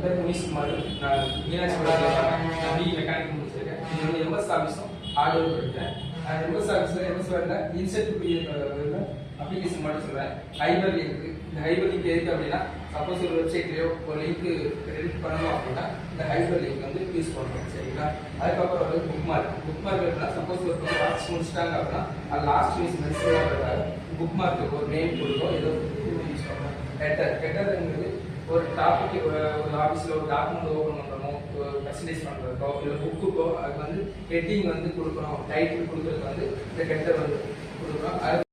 என் பேர் முனிஷ் குமார். நான் Meenakshi BE mechanical முடிச்சிருக்கேன். இது வந்து எம்எஸ் ஆஃபீஸும் ஹார்ட்வேர் படிக்கிறேன். எம்எஸ் ஆஃபீஸில் எம்எஸ் வேர்டில் இன்செர்ட் அப்ளிகேஷன் மட்டும் சொல்கிறேன். Hyperlink. இந்த ஹைபர் லிங்க் எதுக்கு அப்படின்னா, சப்போஸ் ஒரு வெப்சைட்லேயோ ஒரு லிங்க்கு எடிட் பண்ணணும் அப்படின்னா இந்த ஹைபர் லிங்க் வந்து யூஸ் பண்ணுறோம். சரிங்களா? அதுக்கப்புறம் வந்து புக் மார்க். புக் மார்க் எப்படின்னா, சப்போஸ் ஒரு வாட்ச் முடிச்சிட்டாங்க அப்படின்னா அது last use mention book mark ஒரு நேம் கொடுக்கும், ஏதோ யூஸ் பண்ணுறோம். ஹெட்டர்ங்கிறது ஒரு டாபிக், ஒரு ஆஃபீஸில் ஒரு டாக்குமெண்ட் ஓப்பன் பண்ணுறோமோ, பர்சன்டேஜ் பண்ணுறதுக்கோ இல்லை புக்குக்கோ அதுக்கு வந்து ஹெட்டிங் வந்து கொடுக்கணும். டைட்டில் கொடுக்குறதுக்கு வந்து இந்த ஹெட்டர் வந்து கொடுக்குறோம். அது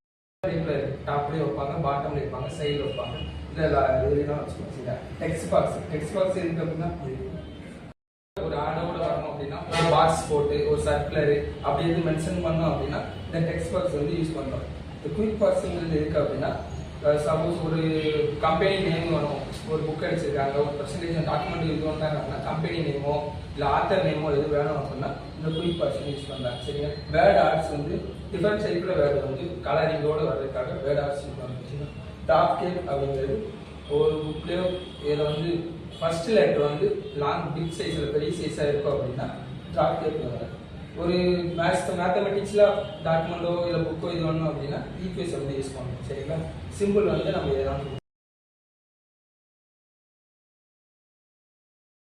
டாப்லேயே வைப்பாங்க, பாட்டம்ல வைப்பாங்க, சைடில் வைப்பாங்க. இல்லை இதுலாம் வச்சுக்கோங்க. டெக்ஸ்ட் பாக்ஸ் இருக்கு அப்படின்னா ஒரு ஆடோட வரணும் அப்படின்னா ஒரு பாக்ஸ் போட்டு ஒரு சர்க்குலரு அப்படி எது மென்ஷன் பண்ணோம் அப்படின்னா இந்த டெக்ஸ்ட் பாக்ஸ் வந்து யூஸ் பண்ணுறோம். இந்த குயிக் பாக்ஸுங்கிறது இருக்கு அப்படின்னா, சப்போஸ் ஒரு கம்பெனி நேம் வரும், ஒரு புக் அடிச்சிருக்காங்க, ஒரு பர்சன்டேஜ் டாக்குமெண்ட் இது வந்தாங்க அப்படின்னா கம்பெனி நேமோ இல்லை ஆத்தர் நேமோ எது வேணும் அப்படின்னா இந்த குயிக் பாக்ஸ் யூஸ் பண்ணுறாங்க. சரிங்க? வேர்ட் ஆர்ட்ஸ் வந்து டிஃப்ரெண்ட் டைப்பில் வேர்டு வந்து கலரிங்கோடு வர்றதுக்காக வேர்ட் ஆர்ட்ஸ் யூஸ் பண்ணுறாங்க. டாப் கேப் அப்படிங்கிறது ஒரு புக்லேயோ இதில் வந்து ஃபர்ஸ்ட் லெட்டர் வந்து லாங் பிக் சைஸில் பெரிய சைஸாக இருக்கும் அப்படின்னா டாப் கேப் வராது. ஒரு மேத்தமெட்டிக்ஸில் டாக்குமெண்ட்டோ இல்லை புக்கோ இது வேணும் அப்படின்னா ஈக்குவேஷன் வந்து யூஸ் பண்ணணும். சரிங்களா? சிம்பிள் வந்து நம்ம எதாவது